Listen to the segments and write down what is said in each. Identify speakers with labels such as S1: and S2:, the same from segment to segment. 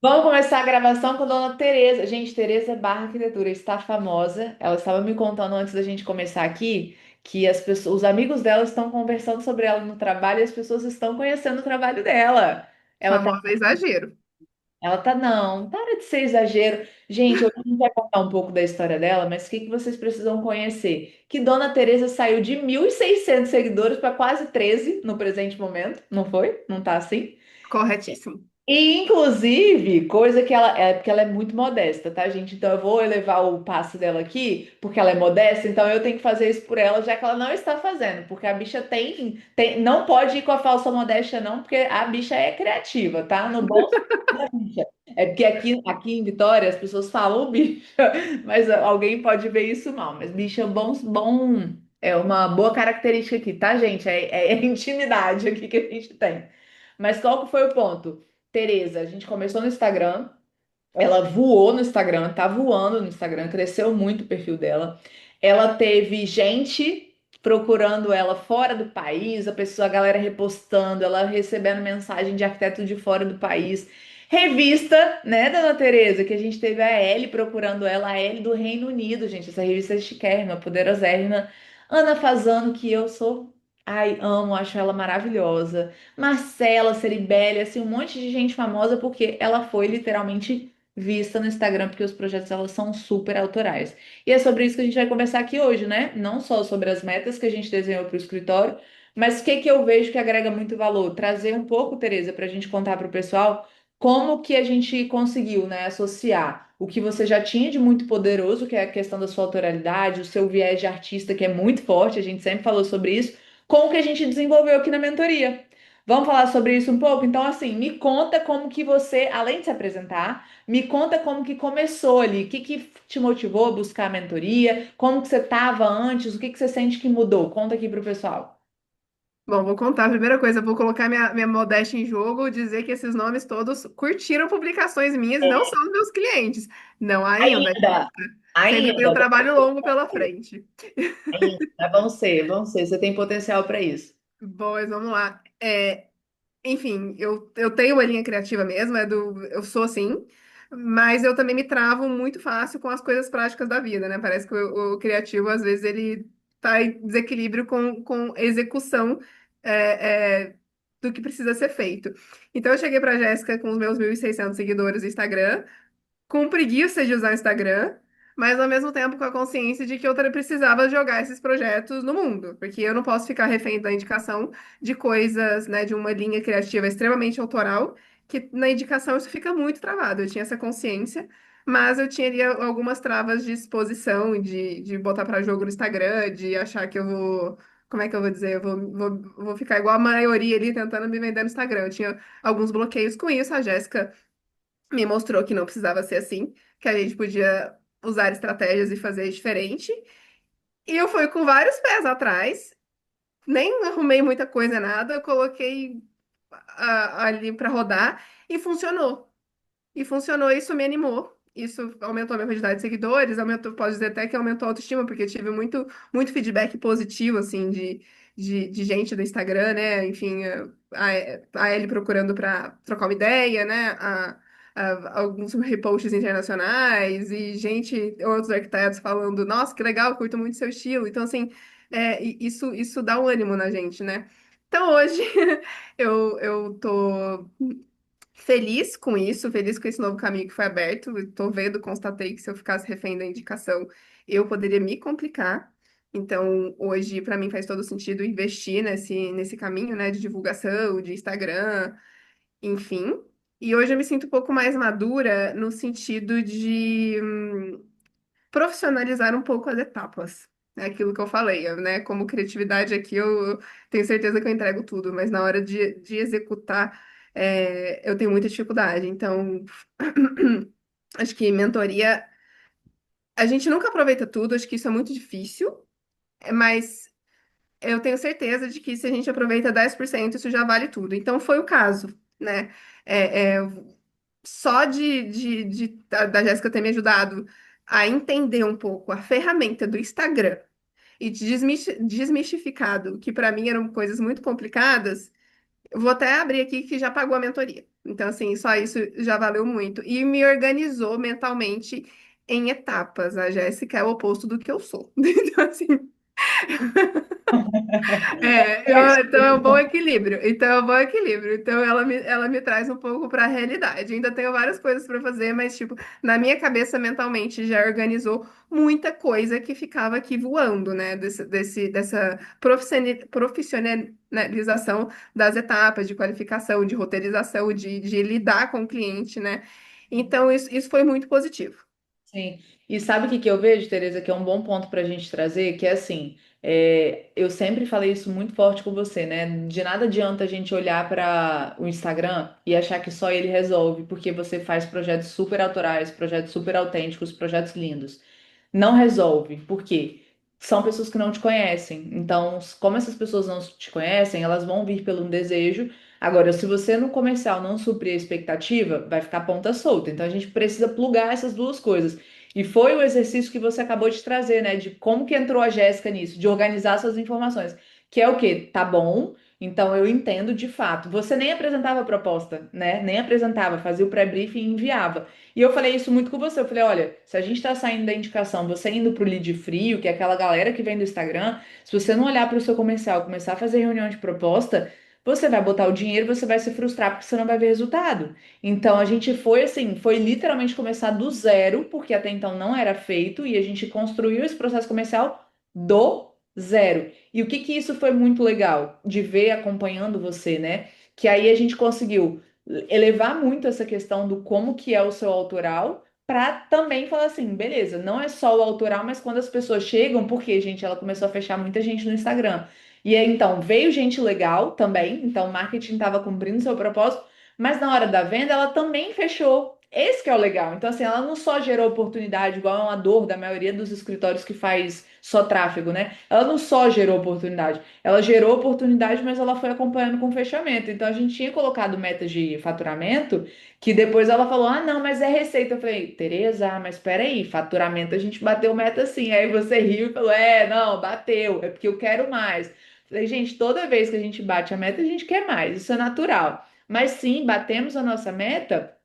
S1: Vamos começar a gravação com a dona Tereza. Gente, Tereza Barra Arquitetura está famosa. Ela estava me contando antes da gente começar aqui que as pessoas, os amigos dela estão conversando sobre ela no trabalho e as pessoas estão conhecendo o trabalho dela. Ela tá,
S2: Famosa exagero.
S1: não, para de ser exagero. Gente, hoje a gente vai contar um pouco da história dela, mas o que que vocês precisam conhecer? Que dona Tereza saiu de 1.600 seguidores para quase 13 no presente momento, não foi? Não tá assim?
S2: Corretíssimo.
S1: E, inclusive, coisa que ela é, porque ela é muito modesta, tá, gente? Então eu vou elevar o passo dela aqui, porque ela é modesta, então eu tenho que fazer isso por ela, já que ela não está fazendo, porque a bicha não pode ir com a falsa modéstia, não, porque a bicha é criativa, tá? No bom sentido da bicha. É porque aqui em Vitória as pessoas falam bicha, mas alguém pode ver isso mal. Mas bicha é bom, é uma boa característica aqui, tá, gente? É intimidade aqui que a gente tem. Mas qual que foi o ponto? Tereza, a gente começou no Instagram, ela voou no Instagram, tá voando no Instagram, cresceu muito o perfil dela. Ela teve gente procurando ela fora do país, a galera repostando, ela recebendo mensagem de arquiteto de fora do país. Revista, né, dona Tereza, que a gente teve a Ellie procurando ela, a Ellie do Reino Unido, gente, essa revista é chiquérrima, poderosérrima. Ana Fazano, que eu sou, ai, amo, acho ela maravilhosa. Marcela Ceribelli, assim, um monte de gente famosa porque ela foi literalmente vista no Instagram, porque os projetos dela são super autorais. E é sobre isso que a gente vai conversar aqui hoje, né? Não só sobre as metas que a gente desenhou para o escritório, mas o que que eu vejo que agrega muito valor. Trazer um pouco, Tereza, para a gente contar para o pessoal como que a gente conseguiu, né, associar o que você já tinha de muito poderoso, que é a questão da sua autoralidade, o seu viés de artista, que é muito forte, a gente sempre falou sobre isso, com o que a gente desenvolveu aqui na mentoria. Vamos falar sobre isso um pouco? Então, assim, me conta como que você, além de se apresentar, me conta como que começou ali, o que que te motivou a buscar a mentoria, como que você estava antes, o que que você sente que mudou? Conta aqui pro pessoal.
S2: Bom, vou contar. A primeira coisa, vou colocar minha modéstia em jogo, dizer que esses nomes todos curtiram publicações minhas e não são dos meus clientes. Não ainda,
S1: Ainda,
S2: Jéssica. Sempre tem um
S1: ainda,
S2: trabalho longo pela frente.
S1: ainda, vão ser, você tem potencial para isso.
S2: Bom, mas vamos lá. Enfim, eu tenho uma linha criativa mesmo, eu sou assim, mas eu também me travo muito fácil com as coisas práticas da vida, né? Parece que o criativo, às vezes, ele tá em desequilíbrio com execução é, é, do que precisa ser feito. Então, eu cheguei pra Jéssica com os meus 1.600 seguidores no Instagram, com preguiça de usar o Instagram, mas ao mesmo tempo com a consciência de que eu precisava jogar esses projetos no mundo, porque eu não posso ficar refém da indicação de coisas, né, de uma linha criativa extremamente autoral, que na indicação isso fica muito travado. Eu tinha essa consciência, mas eu tinha ali algumas travas de exposição, de botar para jogo no Instagram, de achar que eu vou. Como é que eu vou dizer? Vou ficar igual a maioria ali tentando me vender no Instagram. Eu tinha alguns bloqueios com isso. A Jéssica me mostrou que não precisava ser assim, que a gente podia usar estratégias e fazer diferente. E eu fui com vários pés atrás, nem arrumei muita coisa, nada, eu coloquei ali para rodar e funcionou. E funcionou, isso me animou. Isso aumentou a minha quantidade de seguidores, aumentou, pode dizer até que aumentou a autoestima, porque tive muito feedback positivo, assim, de gente do Instagram, né? Enfim, a Ellie procurando para trocar uma ideia, né? Alguns reposts internacionais e gente, outros arquitetos falando, nossa, que legal, curto muito seu estilo. Então, assim, isso dá um ânimo na gente, né? Então, hoje, eu tô feliz com isso, feliz com esse novo caminho que foi aberto. Tô vendo, constatei que se eu ficasse refém da indicação, eu poderia me complicar. Então, hoje, para mim, faz todo sentido investir nesse caminho, né, de divulgação, de Instagram, enfim. E hoje eu me sinto um pouco mais madura no sentido de profissionalizar um pouco as etapas. É aquilo que eu falei, né? Como criatividade aqui, eu tenho certeza que eu entrego tudo, mas na hora de executar, eu tenho muita dificuldade. Então, acho que mentoria, a gente nunca aproveita tudo, acho que isso é muito difícil, mas eu tenho certeza de que se a gente aproveita 10% isso já vale tudo. Então, foi o caso, né? É, é, só da Jéssica ter me ajudado a entender um pouco a ferramenta do Instagram e desmistificado, que para mim eram coisas muito complicadas, Eu vou até abrir aqui que já pagou a mentoria. Então, assim, só isso já valeu muito. E me organizou mentalmente em etapas. A Jéssica é o oposto do que eu sou. Então, assim, então é um bom equilíbrio. Então é um bom equilíbrio. Então ela me traz um pouco para a realidade. Ainda tenho várias coisas para fazer, mas tipo, na minha cabeça mentalmente já organizou muita coisa que ficava aqui voando, né? Dessa profissionalização das etapas de qualificação, de roteirização, de lidar com o cliente, né? Então isso foi muito positivo.
S1: Sim. E sabe o que que eu vejo, Tereza, que é um bom ponto para a gente trazer, que é assim, eu sempre falei isso muito forte com você, né? De nada adianta a gente olhar para o Instagram e achar que só ele resolve, porque você faz projetos super autorais, projetos super autênticos, projetos lindos. Não resolve, por quê? São pessoas que não te conhecem. Então, como essas pessoas não te conhecem, elas vão vir pelo um desejo. Agora, se você no comercial não suprir a expectativa, vai ficar ponta solta. Então, a gente precisa plugar essas duas coisas. E foi o exercício que você acabou de trazer, né? De como que entrou a Jéssica nisso, de organizar suas informações. Que é o quê? Tá bom, então eu entendo de fato. Você nem apresentava a proposta, né? Nem apresentava, fazia o pré-briefing e enviava. E eu falei isso muito com você. Eu falei, olha, se a gente tá saindo da indicação, você indo pro lead frio, que é aquela galera que vem do Instagram, se você não olhar para o seu comercial, começar a fazer reunião de proposta, você vai botar o dinheiro, você vai se frustrar porque você não vai ver resultado. Então a gente foi assim, foi literalmente começar do zero, porque até então não era feito, e a gente construiu esse processo comercial do zero. E o que que isso foi muito legal de ver acompanhando você, né? Que aí a gente conseguiu elevar muito essa questão do como que é o seu autoral, para também falar assim, beleza, não é só o autoral, mas quando as pessoas chegam, porque, gente, ela começou a fechar muita gente no Instagram. E aí, então, veio gente legal também, então o marketing estava cumprindo seu propósito, mas na hora da venda ela também fechou. Esse que é o legal. Então, assim, ela não só gerou oportunidade, igual é uma dor da maioria dos escritórios que faz só tráfego, né? Ela não só gerou oportunidade, ela gerou oportunidade, mas ela foi acompanhando com o fechamento. Então, a gente tinha colocado metas de faturamento, que depois ela falou: ah, não, mas é receita. Eu falei: Tereza, mas espera aí, faturamento a gente bateu meta sim. Aí você riu e falou: é, não, bateu, é porque eu quero mais. Falei, gente, toda vez que a gente bate a meta, a gente quer mais, isso é natural. Mas sim, batemos a nossa meta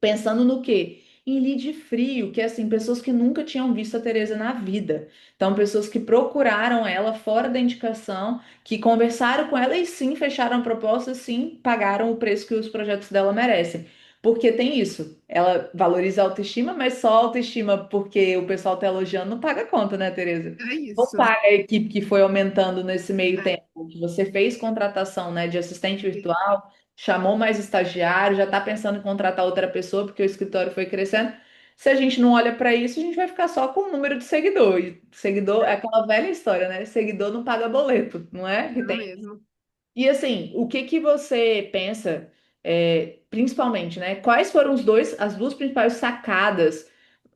S1: pensando no quê? Em lead frio, que é assim, pessoas que nunca tinham visto a Teresa na vida. Então, pessoas que procuraram ela fora da indicação, que conversaram com ela e sim fecharam a proposta, sim pagaram o preço que os projetos dela merecem. Porque tem isso, ela valoriza a autoestima, mas só a autoestima porque o pessoal tá elogiando não paga a conta, né, Teresa?
S2: É
S1: Não
S2: isso.
S1: paga a equipe que foi aumentando nesse meio
S2: É.
S1: tempo, que você fez contratação, né, de assistente virtual, chamou mais estagiário, já está pensando em contratar outra pessoa porque o escritório foi crescendo. Se a gente não olha para isso, a gente vai ficar só com o número de seguidor. E seguidor é aquela velha história, né? Seguidor não paga boleto, não é? Que
S2: Não
S1: tem.
S2: mesmo.
S1: E assim, o que que você pensa, principalmente, né? Quais foram as duas principais sacadas?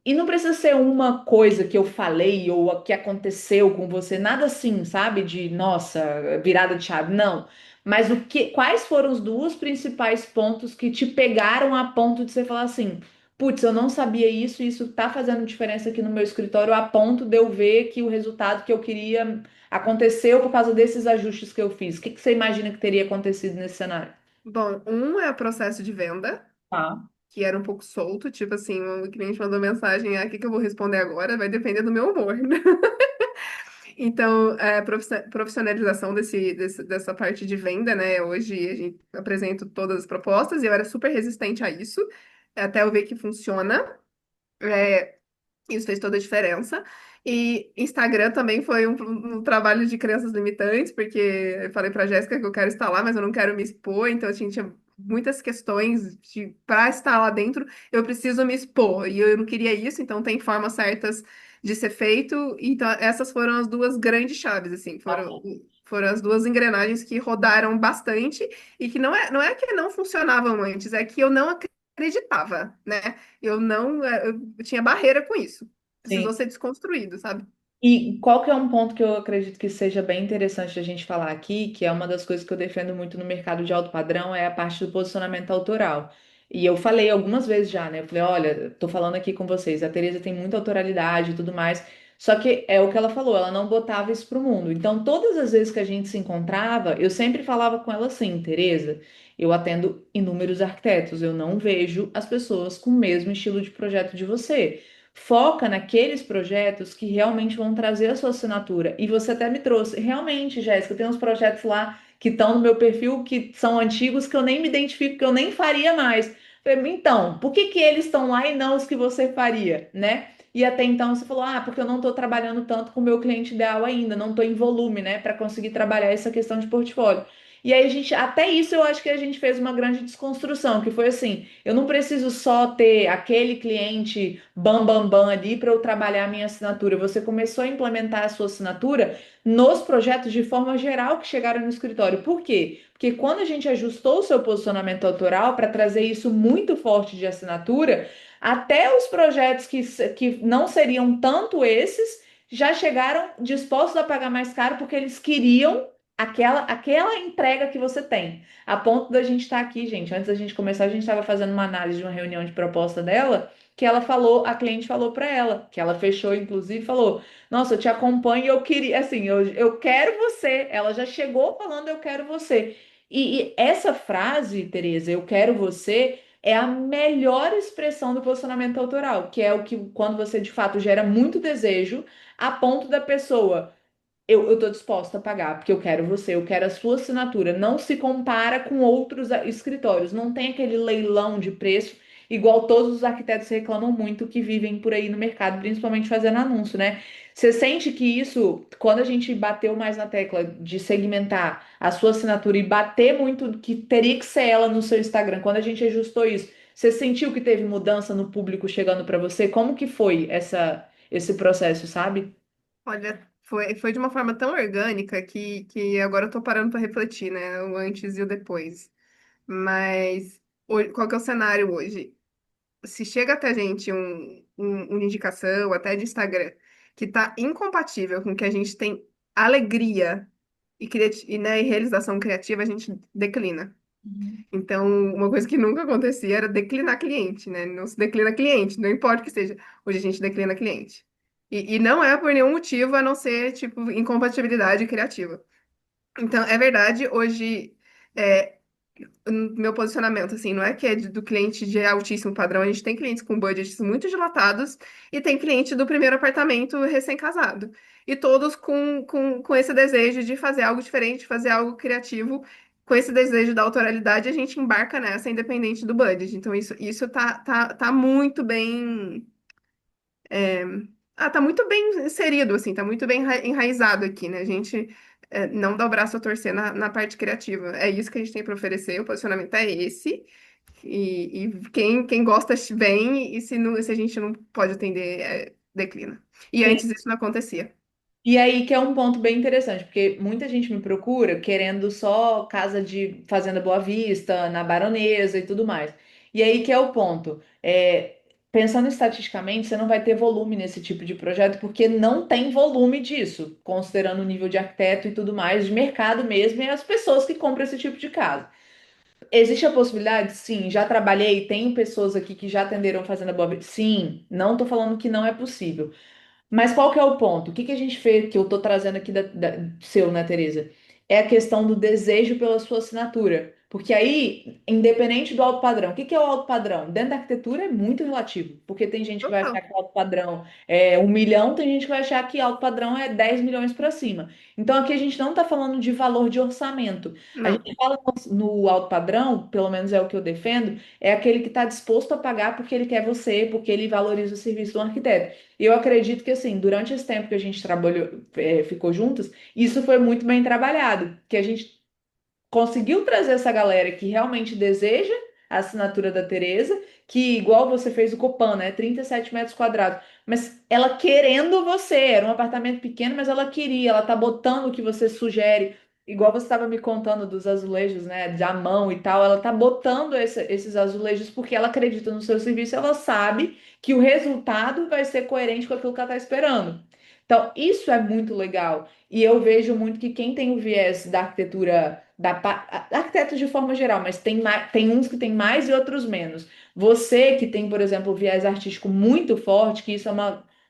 S1: E não precisa ser uma coisa que eu falei ou que aconteceu com você, nada assim, sabe? De nossa, virada de chave, não. Mas quais foram os dois principais pontos que te pegaram a ponto de você falar assim, putz, eu não sabia isso, e isso tá fazendo diferença aqui no meu escritório, a ponto de eu ver que o resultado que eu queria aconteceu por causa desses ajustes que eu fiz. O que que você imagina que teria acontecido nesse cenário?
S2: Bom, um é o processo de venda,
S1: Tá.
S2: que era um pouco solto, tipo assim, o cliente mandou mensagem, o que que eu vou responder agora? Vai depender do meu humor, né? Então, profissionalização dessa parte de venda, né? Hoje a gente apresenta todas as propostas e eu era super resistente a isso, até eu ver que funciona. É, isso fez toda a diferença. E Instagram também foi um trabalho de crenças limitantes, porque eu falei pra Jéssica que eu quero estar lá, mas eu não quero me expor, então assim, tinha muitas questões de para estar lá dentro, eu preciso me expor, e eu não queria isso, então tem formas certas de ser feito. Então essas foram as duas grandes chaves, assim, foram as duas engrenagens que rodaram bastante e que não é que não funcionavam antes, é que eu não acreditava, né? Eu não, eu tinha barreira com isso.
S1: Sim.
S2: Precisou ser desconstruído, sabe?
S1: E qual que é um ponto que eu acredito que seja bem interessante a gente falar aqui, que é uma das coisas que eu defendo muito no mercado de alto padrão, é a parte do posicionamento autoral. E eu falei algumas vezes já, né? Eu falei, olha, tô falando aqui com vocês, a Tereza tem muita autoralidade e tudo mais, Só que é o que ela falou, ela não botava isso pro mundo. Então, todas as vezes que a gente se encontrava, eu sempre falava com ela assim, Tereza, eu atendo inúmeros arquitetos, eu não vejo as pessoas com o mesmo estilo de projeto de você. Foca naqueles projetos que realmente vão trazer a sua assinatura. E você até me trouxe. Realmente, Jéssica, tem uns projetos lá que estão no meu perfil que são antigos que eu nem me identifico, que eu nem faria mais. Falei, então, por que que eles estão lá e não os que você faria, né? E até então você falou, ah, porque eu não estou trabalhando tanto com o meu cliente ideal ainda, não estou em volume, né, para conseguir trabalhar essa questão de portfólio. E aí a gente, até isso eu acho que a gente fez uma grande desconstrução, que foi assim, eu não preciso só ter aquele cliente bam bam bam ali para eu trabalhar a minha assinatura. Você começou a implementar a sua assinatura nos projetos de forma geral que chegaram no escritório. Por quê? Porque quando a gente ajustou o seu posicionamento autoral para trazer isso muito forte de assinatura, até os projetos que não seriam tanto esses já chegaram dispostos a pagar mais caro porque eles queriam aquela entrega que você tem. A ponto da gente estar aqui, gente. Antes da gente começar, a gente estava fazendo uma análise de uma reunião de proposta dela, que ela falou, a cliente falou para ela, que ela fechou, inclusive, falou: Nossa, eu te acompanho e eu queria, assim, eu quero você. Ela já chegou falando, eu quero você. E essa frase, Tereza, eu quero você é a melhor expressão do posicionamento autoral, que é o que quando você de fato gera muito desejo, a ponto da pessoa, eu tô disposta a pagar, porque eu quero você, eu quero a sua assinatura. Não se compara com outros escritórios, não tem aquele leilão de preço, igual todos os arquitetos reclamam muito que vivem por aí no mercado, principalmente fazendo anúncio, né? Você sente que isso, quando a gente bateu mais na tecla de segmentar a sua assinatura e bater muito que teria que ser ela no seu Instagram, quando a gente ajustou isso, você sentiu que teve mudança no público chegando para você? Como que foi esse processo, sabe?
S2: Olha, foi de uma forma tão orgânica que agora eu tô parando para refletir, né? O antes e o depois. Mas qual que é o cenário hoje? Se chega até a gente uma indicação, até de Instagram, que tá incompatível com o que a gente tem alegria né, e realização criativa, a gente declina.
S1: Uhum.
S2: Então, uma coisa que nunca acontecia era declinar cliente, né? Não se declina cliente, não importa o que seja. Hoje a gente declina cliente. E não é por nenhum motivo a não ser, tipo, incompatibilidade criativa. Então, é verdade, hoje, é, meu posicionamento, assim, não é que é do cliente de altíssimo padrão, a gente tem clientes com budgets muito dilatados e tem cliente do primeiro apartamento recém-casado. E todos com esse desejo de fazer algo diferente, fazer algo criativo, com esse desejo da autoralidade, a gente embarca nessa, independente do budget. Então, isso tá muito bem. Tá muito bem inserido, assim, tá muito bem enraizado aqui, né? A gente não dá o braço a torcer na parte criativa. É isso que a gente tem para oferecer, o posicionamento é esse. E quem gosta vem, e se a gente não pode atender, declina. E
S1: Sim.
S2: antes isso não acontecia.
S1: E aí que é um ponto bem interessante, porque muita gente me procura querendo só casa de Fazenda Boa Vista, na Baronesa e tudo mais. E aí que é o ponto. Pensando estatisticamente, você não vai ter volume nesse tipo de projeto, porque não tem volume disso, considerando o nível de arquiteto e tudo mais, de mercado mesmo, e as pessoas que compram esse tipo de casa. Existe a possibilidade? Sim, já trabalhei, tenho pessoas aqui que já atenderam Fazenda Boa Vista. Sim, não estou falando que não é possível. Mas qual que é o ponto? O que que a gente fez, que eu tô trazendo aqui seu, né, Tereza? É a questão do desejo pela sua assinatura. Porque aí, independente do alto padrão, o que que é o alto padrão? Dentro da arquitetura é muito relativo. Porque tem gente que vai achar
S2: Total.
S1: que alto padrão é 1 milhão, tem gente que vai achar que alto padrão é 10 milhões para cima. Então aqui a gente não está falando de valor de orçamento. A
S2: Não.
S1: gente fala no alto padrão, pelo menos é o que eu defendo, é aquele que está disposto a pagar porque ele quer você, porque ele valoriza o serviço do arquiteto. E eu acredito que, assim, durante esse tempo que a gente trabalhou, ficou juntas, isso foi muito bem trabalhado, que a gente conseguiu trazer essa galera que realmente deseja a assinatura da Tereza, que igual você fez o Copan, né? 37 metros quadrados. Mas ela querendo você, era um apartamento pequeno, mas ela queria, ela tá botando o que você sugere. Igual você estava me contando dos azulejos, né? Da mão e tal, ela tá botando esses azulejos porque ela acredita no seu serviço, ela sabe que o resultado vai ser coerente com aquilo que ela tá esperando. Então, isso é muito legal. E eu vejo muito que quem tem o viés da arquitetura, arquitetos de forma geral, mas tem uns que tem mais e outros menos. Você que tem, por exemplo, o viés artístico muito forte, que isso é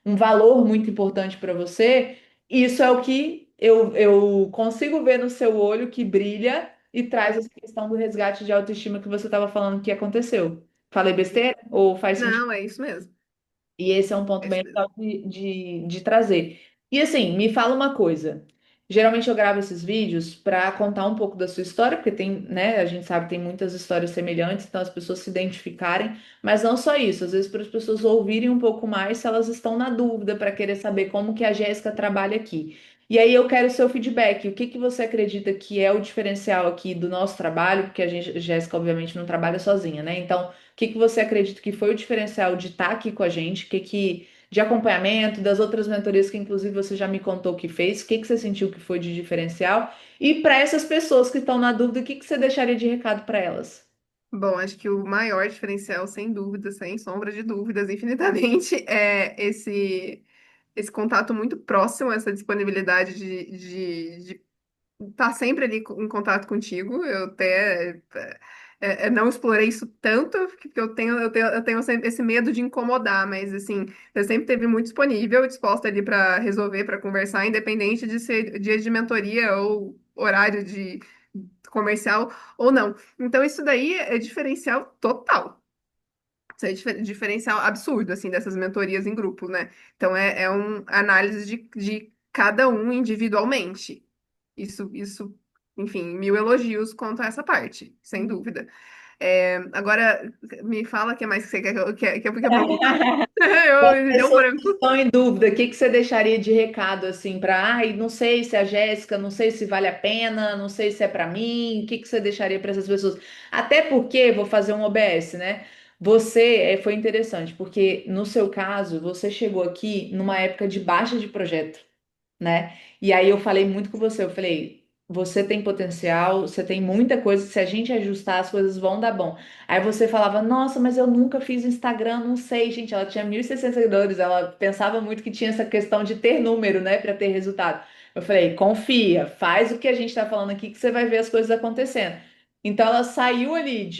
S1: um valor muito importante para você, isso é o que eu consigo ver no seu olho que brilha e traz essa questão do resgate de autoestima que você estava falando que aconteceu. Falei besteira? Ou faz sentido?
S2: Não, é isso mesmo.
S1: E esse é um ponto
S2: É
S1: bem
S2: isso mesmo.
S1: legal de trazer. E assim, me fala uma coisa. Geralmente eu gravo esses vídeos para contar um pouco da sua história, porque tem, né, a gente sabe que tem muitas histórias semelhantes, então as pessoas se identificarem, mas não só isso, às vezes para as pessoas ouvirem um pouco mais se elas estão na dúvida para querer saber como que a Jéssica trabalha aqui. E aí eu quero o seu feedback. O que que você acredita que é o diferencial aqui do nosso trabalho? Porque a Jéssica, obviamente, não trabalha sozinha, né? Então, o que que você acredita que foi o diferencial de estar aqui com a gente? O que que de acompanhamento das outras mentorias que inclusive você já me contou que fez? O que que você sentiu que foi de diferencial? E para essas pessoas que estão na dúvida, o que que você deixaria de recado para elas?
S2: Bom, acho que o maior diferencial, sem dúvida, sem sombra de dúvidas, infinitamente, é esse contato muito próximo, essa disponibilidade de estar sempre ali em contato contigo. Eu até não explorei isso tanto, porque eu tenho sempre esse medo de incomodar, mas assim, eu sempre esteve muito disponível, disposta ali para resolver, para conversar, independente de ser dia de mentoria ou horário de comercial ou não. Então, isso daí é diferencial total. Isso é diferencial absurdo, assim, dessas mentorias em grupo, né? Então, é uma análise de cada um individualmente. Isso, enfim, mil elogios quanto a essa parte, sem dúvida. Agora, me fala o que mais que você quer perguntar. Eu me deu um
S1: Pessoas
S2: branco.
S1: que estão em dúvida, o que que você deixaria de recado assim para, ai, não sei se é a Jéssica, não sei se vale a pena, não sei se é para mim, o que que você deixaria para essas pessoas? Até porque vou fazer um OBS, né? Você foi interessante, porque no seu caso, você chegou aqui numa época de baixa de projeto, né? E aí eu falei muito com você, eu falei, você tem potencial, você tem muita coisa, se a gente ajustar, as coisas vão dar bom. Aí você falava, nossa, mas eu nunca fiz Instagram, não sei, gente, ela tinha 1.600 seguidores, ela pensava muito que tinha essa questão de ter número, né, para ter resultado. Eu falei, confia, faz o que a gente tá falando aqui que você vai ver as coisas acontecendo. Então ela saiu ali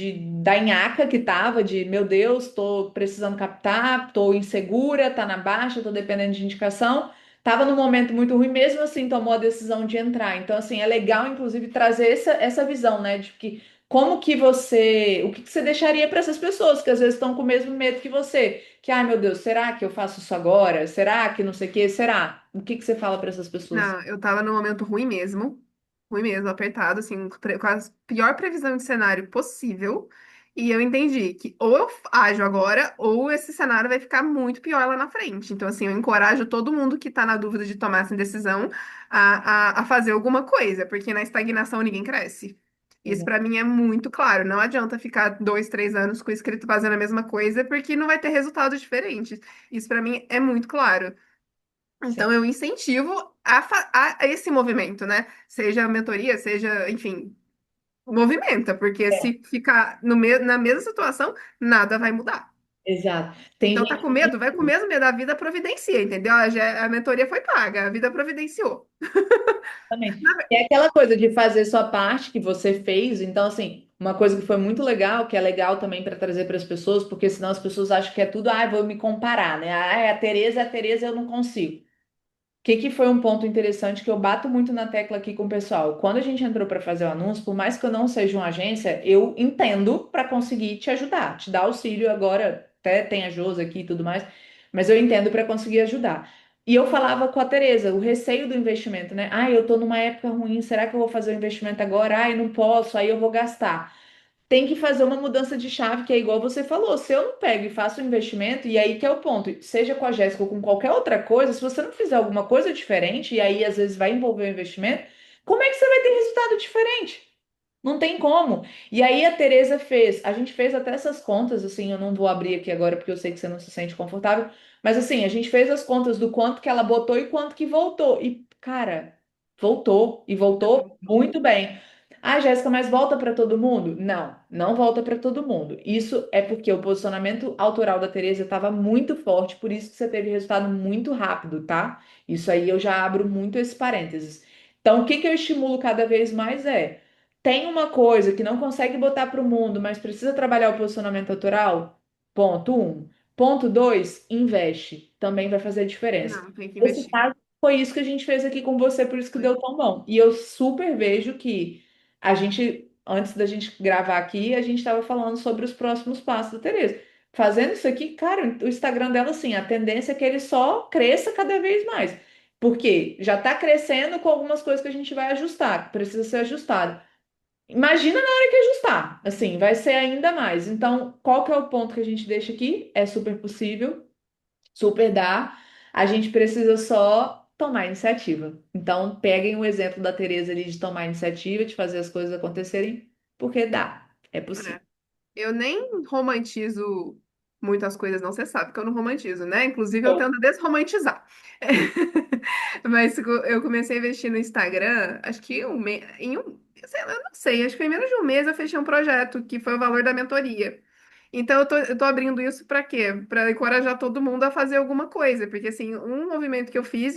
S1: da nhaca que tava, de meu Deus, tô precisando captar, tô insegura, tá na baixa, tô dependendo de indicação. Tava num momento muito ruim, mesmo assim tomou a decisão de entrar. Então, assim, é legal, inclusive, trazer essa visão, né? De que como que você, o que que você deixaria para essas pessoas que às vezes estão com o mesmo medo que você? Que, ai meu Deus, será que eu faço isso agora? Será que não sei o quê? Será? O que que você fala para essas pessoas?
S2: Não, eu tava num momento ruim mesmo, apertado, assim, com a pior previsão de cenário possível. E eu entendi que ou eu ajo agora, ou esse cenário vai ficar muito pior lá na frente. Então, assim, eu encorajo todo mundo que tá na dúvida de tomar essa decisão a fazer alguma coisa, porque na estagnação ninguém cresce. Isso
S1: Exato.
S2: pra mim é muito claro. Não adianta ficar 2, 3 anos com o escrito fazendo a mesma coisa, porque não vai ter resultados diferentes. Isso pra mim é muito claro.
S1: Sim.
S2: Então, eu incentivo a esse movimento, né? Seja mentoria, seja, enfim, movimenta, porque
S1: É,
S2: se ficar na mesma situação, nada vai mudar.
S1: exato. Tem
S2: Então, tá
S1: gente
S2: com medo? Vai com medo, medo. A vida providencia, entendeu? A mentoria foi paga, a vida providenciou.
S1: também.
S2: Na
S1: É aquela coisa de fazer sua parte que você fez. Então, assim, uma coisa que foi muito legal, que é legal também para trazer para as pessoas, porque senão as pessoas acham que é tudo, ah, vou me comparar, né? Ah, é a Tereza, eu não consigo. O que que foi um ponto interessante que eu bato muito na tecla aqui com o pessoal? Quando a gente entrou para fazer o anúncio, por mais que eu não seja uma agência, eu entendo para conseguir te ajudar, te dar auxílio agora, até tem a Josi aqui e tudo mais, mas eu entendo para conseguir ajudar. E eu falava com a Tereza, o receio do investimento, né? Ah, eu tô numa época ruim, será que eu vou fazer o investimento agora? Ah, eu não posso, aí eu vou gastar. Tem que fazer uma mudança de chave, que é igual você falou. Se eu não pego e faço o investimento, e aí que é o ponto, seja com a Jéssica ou com qualquer outra coisa, se você não fizer alguma coisa diferente, e aí às vezes vai envolver o investimento, como é que você vai ter resultado diferente? Não tem como. E aí a Tereza fez, a gente fez até essas contas, assim, eu não vou abrir aqui agora porque eu sei que você não se sente confortável, mas assim, a gente fez as contas do quanto que ela botou e quanto que voltou. E, cara, voltou e voltou muito bem. Ah, Jéssica, mas volta para todo mundo? Não, não volta para todo mundo. Isso é porque o posicionamento autoral da Tereza estava muito forte, por isso que você teve resultado muito rápido, tá? Isso aí eu já abro muito esse parênteses. Então, o que que eu estimulo cada vez mais é tem uma coisa que não consegue botar para o mundo, mas precisa trabalhar o posicionamento autoral? Ponto um. Ponto dois, investe. também vai fazer diferença.
S2: Não, tem que
S1: Esse
S2: investir.
S1: caso foi isso que a gente fez aqui com você, por isso que
S2: Foi.
S1: deu tão bom. E eu super vejo que a gente, antes da gente gravar aqui, a gente estava falando sobre os próximos passos da Tereza. Fazendo isso aqui, cara, o Instagram dela, assim, a tendência é que ele só cresça cada vez mais. Porque já está crescendo com algumas coisas que a gente vai ajustar, que precisa ser ajustado. Imagina na hora que ajustar, assim, vai ser ainda mais. Então, qual que é o ponto que a gente deixa aqui? É super possível, super dá. A gente precisa só tomar iniciativa. Então, peguem o exemplo da Tereza ali de tomar iniciativa, de fazer as coisas acontecerem, porque dá, é
S2: É.
S1: possível.
S2: Eu nem romantizo muitas coisas, não. Você sabe que eu não romantizo, né? Inclusive, eu tento desromantizar. Mas eu comecei a investir no Instagram, acho que em um, sei lá, eu não sei, acho que em menos de um mês eu fechei um projeto que foi o valor da mentoria. Então, eu tô abrindo isso para quê? Para encorajar todo mundo a fazer alguma coisa. Porque, assim, um movimento que eu fiz,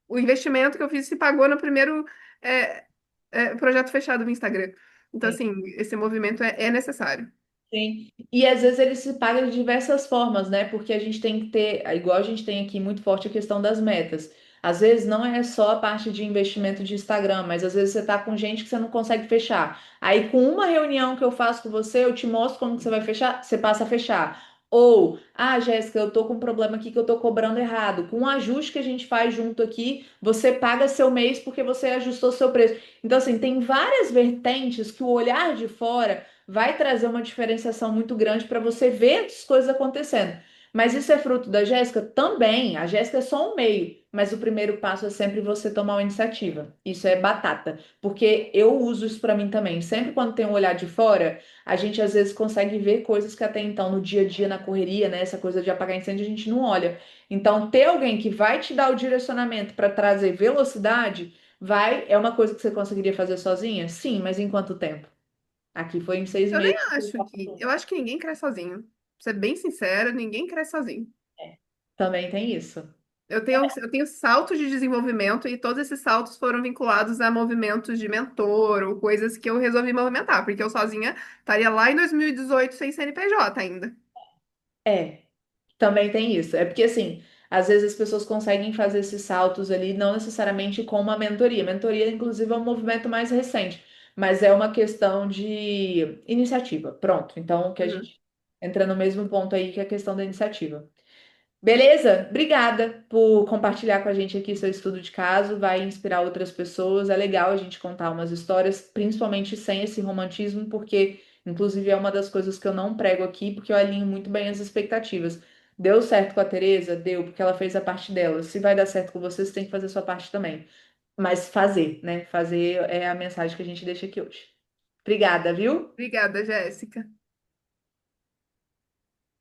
S2: o investimento que eu fiz se pagou no primeiro é, projeto fechado no Instagram. Então, assim, esse movimento é necessário.
S1: Sim. E às vezes ele se paga de diversas formas, né? Porque a gente tem que ter, igual a gente tem aqui muito forte a questão das metas. Às vezes não é só a parte de investimento de Instagram, mas às vezes você tá com gente que você não consegue fechar. Aí com uma reunião que eu faço com você, eu te mostro como que você vai fechar, você passa a fechar. Ou, ah, Jéssica, eu tô com um problema aqui que eu tô cobrando errado. Com um ajuste que a gente faz junto aqui, você paga seu mês porque você ajustou seu preço. Então, assim, tem várias vertentes que o olhar de fora vai trazer uma diferenciação muito grande para você ver as coisas acontecendo. Mas isso é fruto da Jéssica? Também. A Jéssica é só um meio, mas o primeiro passo é sempre você tomar uma iniciativa. Isso é batata, porque eu uso isso para mim também. Sempre quando tem um olhar de fora, a gente às vezes consegue ver coisas que até então no dia a dia, na correria, né, essa coisa de apagar incêndio, a gente não olha. Então, ter alguém que vai te dar o direcionamento para trazer velocidade, é uma coisa que você conseguiria fazer sozinha? Sim, mas em quanto tempo? Aqui foi em seis
S2: Eu nem
S1: meses.
S2: eu acho que ninguém cresce sozinho. Pra ser bem sincera, ninguém cresce sozinho.
S1: Também tem isso.
S2: Eu tenho saltos de desenvolvimento e todos esses saltos foram vinculados a movimentos de mentor ou coisas que eu resolvi movimentar, porque eu sozinha estaria lá em 2018 sem CNPJ ainda.
S1: É, também tem isso. É porque, assim, às vezes as pessoas conseguem fazer esses saltos ali, não necessariamente com uma mentoria. Mentoria, inclusive, é um movimento mais recente, mas é uma questão de iniciativa. Pronto. Então, que a
S2: Uhum.
S1: gente entra no mesmo ponto aí, que é a questão da iniciativa. Beleza? Obrigada por compartilhar com a gente aqui seu estudo de caso. Vai inspirar outras pessoas. É legal a gente contar umas histórias, principalmente sem esse romantismo, porque, inclusive, é uma das coisas que eu não prego aqui, porque eu alinho muito bem as expectativas. Deu certo com a Tereza? Deu, porque ela fez a parte dela. Se vai dar certo com você, você tem que fazer a sua parte também. Mas fazer, né? Fazer é a mensagem que a gente deixa aqui hoje. Obrigada, viu?
S2: Obrigada, Jéssica.